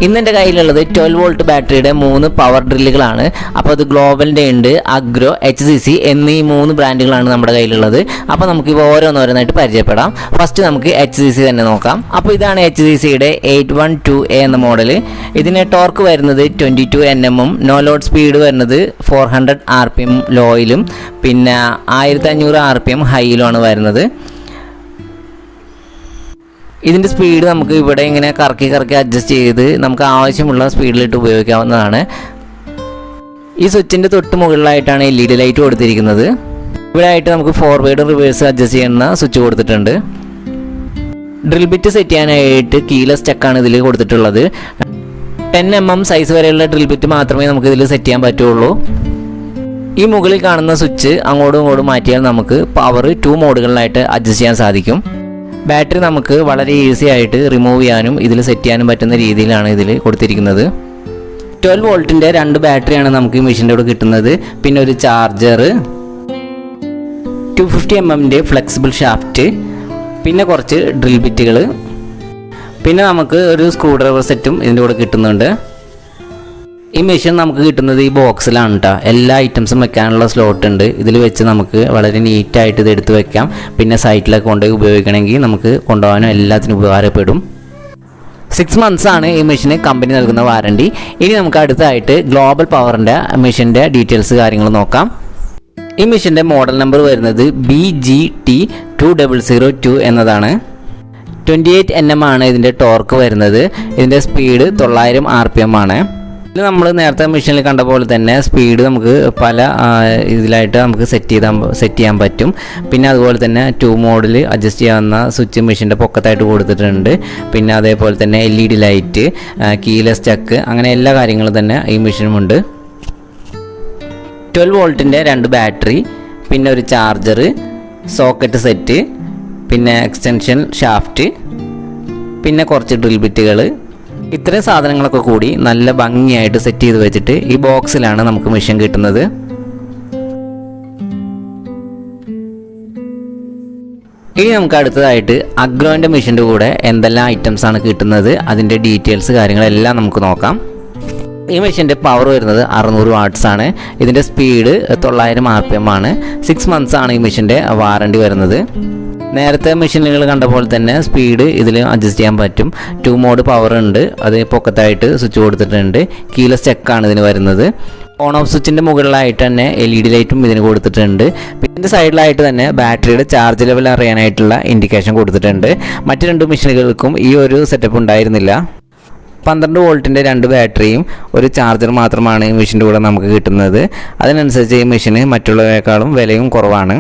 ഇന്ന് എൻ്റെ കയ്യിലുള്ളത് 12 വോൾട്ട് ബാറ്ററിയുടെ 3 പവർ ഡ്രില്ലുകളാണ്. അപ്പോൾ അത് ഗ്ലോബലിൻ്റെ ഉണ്ട്, അഗ്രോ, HCC എന്നീ 3 ബ്രാൻഡുകളാണ് നമ്മുടെ കയ്യിലുള്ളത്. അപ്പോൾ നമുക്കിപ്പോൾ ഓരോന്നോരോന്നായിട്ട് പരിചയപ്പെടാം. ഫസ്റ്റ് നമുക്ക് HCC തന്നെ നോക്കാം. അപ്പോൾ ഇതാണ് HCCയുടെ 812A എന്ന മോഡൽ. ഇതിന് ടോർക്ക് വരുന്നത് 22 Nm, നോ ലോഡ് സ്പീഡ് വരുന്നത് 400 RPM ലോയിലും പിന്നെ 1500 RPM ഹൈയിലുമാണ് വരുന്നത്. ഇതിൻ്റെ സ്പീഡ് നമുക്ക് ഇവിടെ ഇങ്ങനെ കറക്കി അഡ്ജസ്റ്റ് ചെയ്ത് നമുക്ക് ആവശ്യമുള്ള സ്പീഡിലിട്ട് ഉപയോഗിക്കാവുന്നതാണ്. ഈ സ്വിച്ചിൻ്റെ തൊട്ട് മുകളിലായിട്ടാണ് LED ലൈറ്റ് കൊടുത്തിരിക്കുന്നത്. ഇവിടെ ആയിട്ട് നമുക്ക് ഫോർവേഡും റിവേഴ്സ് അഡ്ജസ്റ്റ് ചെയ്യുന്ന സ്വിച്ച് കൊടുത്തിട്ടുണ്ട്. ഡ്രിൽ ബിറ്റ് സെറ്റ് ചെയ്യാനായിട്ട് കീലെസ് ചെക്കാണ് ഇതിൽ കൊടുത്തിട്ടുള്ളത്. 10 mm സൈസ് വരെയുള്ള ഡ്രിൽ ബിറ്റ് മാത്രമേ നമുക്ക് ഇതിൽ സെറ്റ് ചെയ്യാൻ പറ്റുള്ളൂ. ഈ മുകളിൽ കാണുന്ന സ്വിച്ച് അങ്ങോട്ടും ഇങ്ങോട്ടും മാറ്റിയാൽ നമുക്ക് പവർ 2 മോഡുകളിലായിട്ട് അഡ്ജസ്റ്റ് ചെയ്യാൻ സാധിക്കും. ബാറ്ററി നമുക്ക് വളരെ ഈസി ആയിട്ട് റിമൂവ് ചെയ്യാനും ഇതിൽ സെറ്റ് ചെയ്യാനും പറ്റുന്ന രീതിയിലാണ് ഇതിൽ കൊടുത്തിരിക്കുന്നത്. 12 വോൾട്ടിൻ്റെ 2 ബാറ്ററിയാണ് നമുക്ക് ഈ മെഷീൻ്റെ കൂടെ കിട്ടുന്നത്. പിന്നെ ഒരു ചാർജർ, 250 mm ഫ്ലെക്സിബിൾ ഷാഫ്റ്റ്, പിന്നെ കുറച്ച് ഡ്രിൽ ബിറ്റുകൾ, പിന്നെ നമുക്ക് ഒരു സ്ക്രൂ ഡ്രൈവർ സെറ്റും ഇതിൻ്റെ കൂടെ കിട്ടുന്നുണ്ട്. ഈ മെഷീൻ നമുക്ക് കിട്ടുന്നത് ഈ ബോക്സിലാണ് കേട്ടോ. എല്ലാ ഐറ്റംസും വെക്കാനുള്ള സ്ലോട്ട് ഉണ്ട്. ഇതിൽ വെച്ച് നമുക്ക് വളരെ നീറ്റായിട്ട് ഇത് എടുത്ത് വെക്കാം. പിന്നെ സൈറ്റിലൊക്കെ കൊണ്ടുപോയി ഉപയോഗിക്കണമെങ്കിൽ നമുക്ക് കൊണ്ടുപോകാനും എല്ലാത്തിനും ഉപകാരപ്പെടും. 6 months ആണ് ഈ മെഷീന് കമ്പനി നൽകുന്ന വാറണ്ടി. ഇനി നമുക്ക് അടുത്തായിട്ട് ഗ്ലോബൽ പവറിൻ്റെ മെഷീൻ്റെ ഡീറ്റെയിൽസ് കാര്യങ്ങൾ നോക്കാം. ഈ മെഷീൻ്റെ മോഡൽ നമ്പർ വരുന്നത് BGT2002 എന്നതാണ്. 28 Nm ആണ് ഇതിൻ്റെ ടോർക്ക് വരുന്നത്. ഇതിൻ്റെ സ്പീഡ് 900 RPM ആണ്. നമ്മൾ നേരത്തെ മെഷീനിൽ കണ്ട പോലെ തന്നെ സ്പീഡ് നമുക്ക് പല ഇതിലായിട്ട് നമുക്ക് സെറ്റ് ചെയ്യാൻ പറ്റും. പിന്നെ അതുപോലെ തന്നെ 2 മോഡിൽ അഡ്ജസ്റ്റ് ചെയ്യാവുന്ന സ്വിച്ച് മെഷീൻ്റെ പൊക്കത്തായിട്ട് കൊടുത്തിട്ടുണ്ട്. പിന്നെ അതേപോലെ തന്നെ LED ലൈറ്റ്, കീലെസ് ചെക്ക്, അങ്ങനെ എല്ലാ കാര്യങ്ങളും തന്നെ ഈ മെഷീനുമുണ്ട്. 12 വോൾട്ടിൻ്റെ 2 ബാറ്ററി, പിന്നെ ഒരു ചാർജർ, സോക്കറ്റ് സെറ്റ്, പിന്നെ എക്സ്റ്റൻഷൻ ഷാഫ്റ്റ്, പിന്നെ കുറച്ച് ഡ്രിൽ ബിറ്റുകൾ, ഇത്രയും സാധനങ്ങളൊക്കെ കൂടി നല്ല ഭംഗിയായിട്ട് സെറ്റ് ചെയ്ത് വെച്ചിട്ട് ഈ ബോക്സിലാണ് നമുക്ക് മെഷീൻ കിട്ടുന്നത്. ഇനി നമുക്ക് അടുത്തതായിട്ട് അഗ്രോൻ്റെ മെഷീൻ്റെ കൂടെ എന്തെല്ലാം ഐറ്റംസ് ആണ് കിട്ടുന്നത്, അതിൻ്റെ ഡീറ്റെയിൽസ് കാര്യങ്ങളെല്ലാം നമുക്ക് നോക്കാം. ഈ മെഷീൻ്റെ പവർ വരുന്നത് 600 watts ആണ്. ഇതിൻ്റെ സ്പീഡ് 900 RPM ആണ്. 6 months ആണ് ഈ മെഷീൻ്റെ വാറണ്ടി വരുന്നത്. നേരത്തെ മെഷീനുകൾ കണ്ട പോലെ തന്നെ സ്പീഡ് ഇതിൽ അഡ്ജസ്റ്റ് ചെയ്യാൻ പറ്റും. 2 മോഡ് പവർ ഉണ്ട്, അത് പൊക്കത്തായിട്ട് സ്വിച്ച് കൊടുത്തിട്ടുണ്ട്. കീലെസ് ചെക്കാണ് ഇതിന് വരുന്നത്. ഓൺ ഓഫ് സ്വിച്ചിൻ്റെ മുകളിലായിട്ട് തന്നെ LED ലൈറ്റും ഇതിന് കൊടുത്തിട്ടുണ്ട്. പിന്നെ സൈഡിലായിട്ട് തന്നെ ബാറ്ററിയുടെ ചാർജ് ലെവൽ അറിയാനായിട്ടുള്ള ഇൻഡിക്കേഷൻ കൊടുത്തിട്ടുണ്ട്. മറ്റ് 2 മെഷീനുകൾക്കും ഈ ഒരു സെറ്റപ്പ് ഉണ്ടായിരുന്നില്ല. 12 വോൾട്ടിൻ്റെ 2 ബാറ്ററിയും ഒരു ചാർജർ മാത്രമാണ് ഈ മെഷീൻ്റെ കൂടെ നമുക്ക് കിട്ടുന്നത്. അതിനനുസരിച്ച് ഈ മെഷീന് മറ്റുള്ളവരെക്കാളും വിലയും കുറവാണ്.